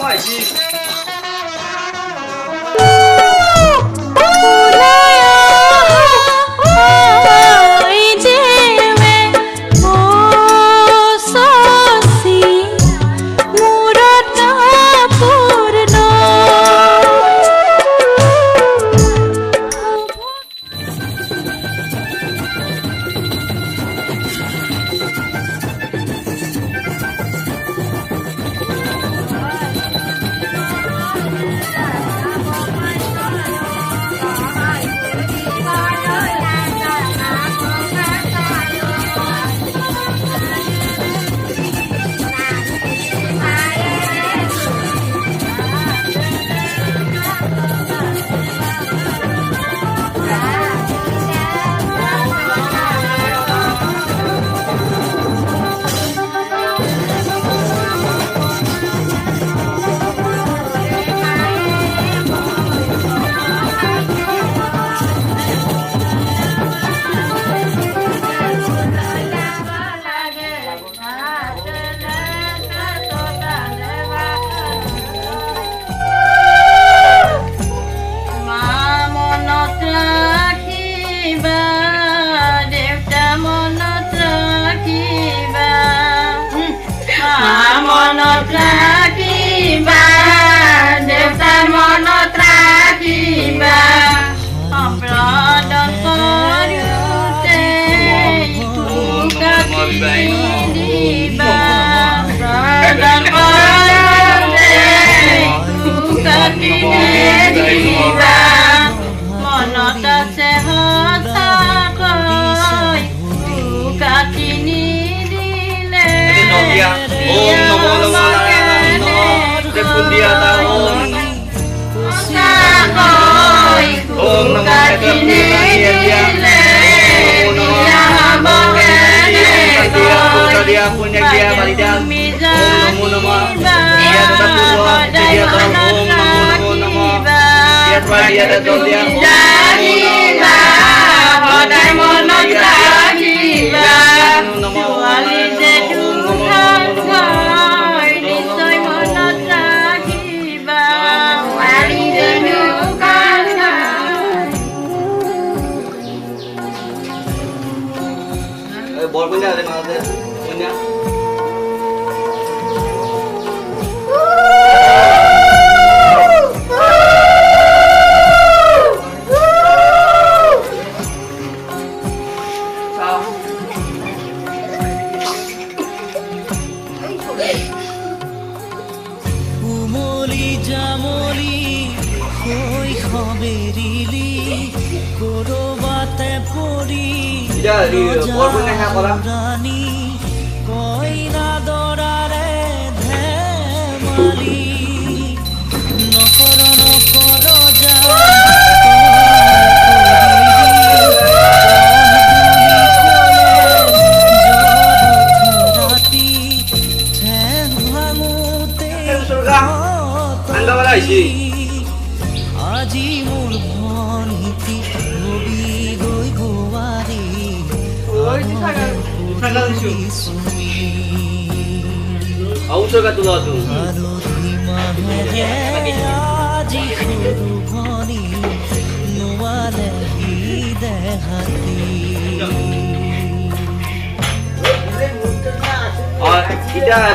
পাইছি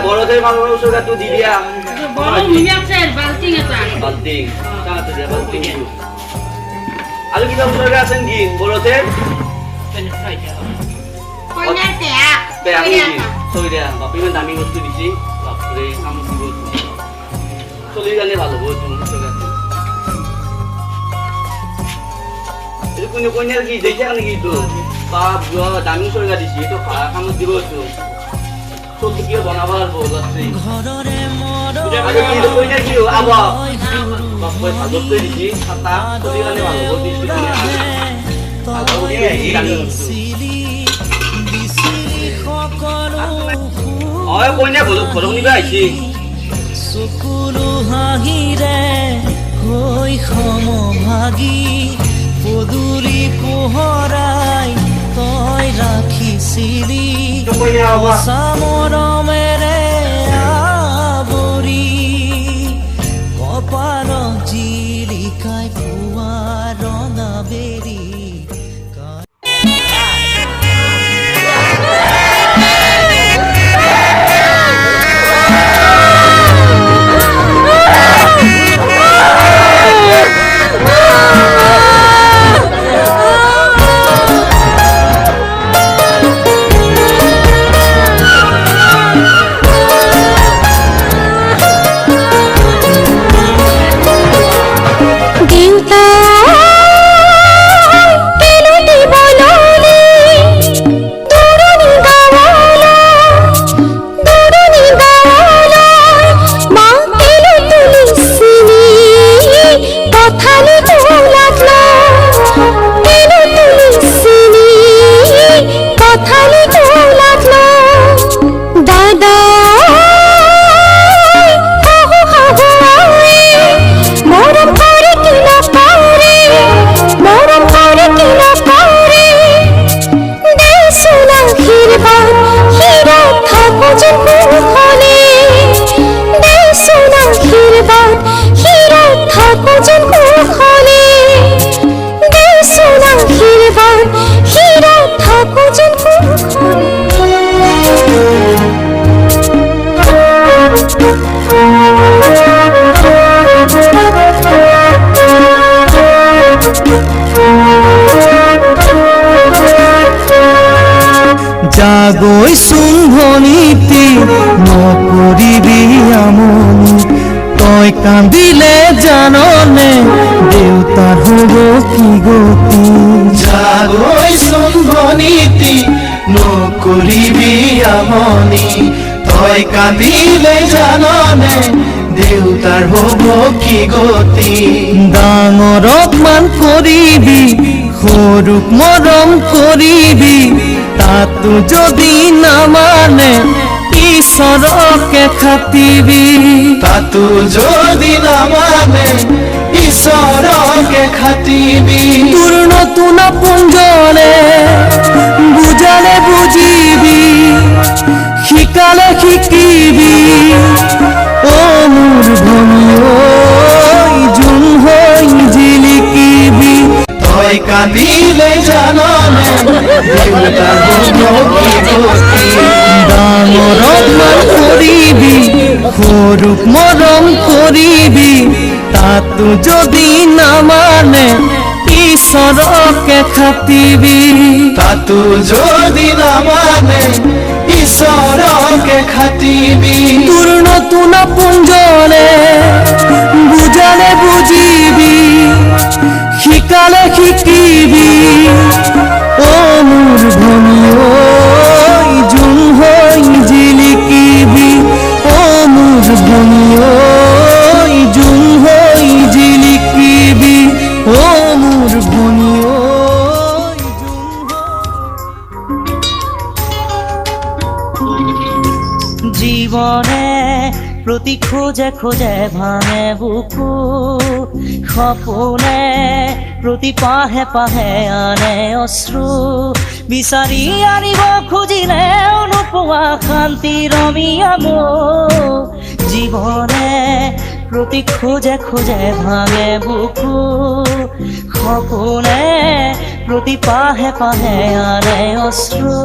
বড়দের মানুষ উৎসর্গটো দি দিয়া বাল্টিং আৰু কিবা উৎসৰ্গ আছে নেকি বড়দের ইমান দামী বস্তু দিছি বাপৰে কাম দিব চলি গ'লে ভাল হ'ব এইটো কোনে কইনাৰ কি দেখিছা নেকি এইটো বাপ দামী উৎসৰ্গ দিছি এইটো কামত দিব চলি কিয় বনাব লাগিব আছে কইনাৰ কি আবা বাপৰে ভাজত তৈ দিছি খাতা চলি গ'লে ভাল হ'ব দিছি কইনা ঘৰক নিবা আহিছি চকুলো হাঁহিৰে হৈ সমভাগী পদূলি পোহৰাই তই ৰাখিছিলি মৰমেৰে আৱৰি জিলিকাই পুৱা ৰঙা বেৰি জাগৈ চুম্ভনীতি নকৰিবি আমনি তই কান্দিলে জাননে দেউতাৰ হ'ব কি গতি জাগৈ চুম্ভনীতি নকৰিবি আমনি তই কান্দিলে জাননে দেউতাৰ হ'ব কি গতি ডাঙৰক মান কৰিবি সৰুক মৰম কৰিবি তাতো যদি নামানে ঈশ্বৰকে খাটিবি তাতো যদি নামানে ঈশ্বৰকে খাটিবি তোৰ নতুন পুঞ্জৰে বুজালে বুজিবি শিকালে শিকিবি অ মোৰ ভনী ঐ জোন হৈ জিলিকিবি তই কান্দিলে জাননে দেউতাৰ হ'ব কি গতি ডাঙৰক মান কৰিবি সৰুক মৰম কৰিবি তাতো যদি নামানে ঈশ্বৰকে খাটিবি তাতো যদি নামানে ঈশ্বৰকে খাটিবি তোৰ নতুন পুঞ্জৰে বুজালে বুজিবি শিকালে শিকিবি অ মোৰ ভনী ঐ জোন হৈ জিলিকিবি অ মোৰ ভনী ঐ জোন হৈ জিলিকিবি অ মোৰ ভনী ঐ জীৱনে প্ৰতি খোজে খোজে ভাঙে বুকু সপোনে প্ৰতি পাহে পাহে আনে অশ্ৰু বিচাৰি আনিব খুজিলেও নোপোৱা শান্তি ৰমিয়া মোক জীৱনে প্ৰতি খোজে খোজে ভাঙে বুকু সপোনে প্ৰতি পাহে পাহে আনে অশ্ৰু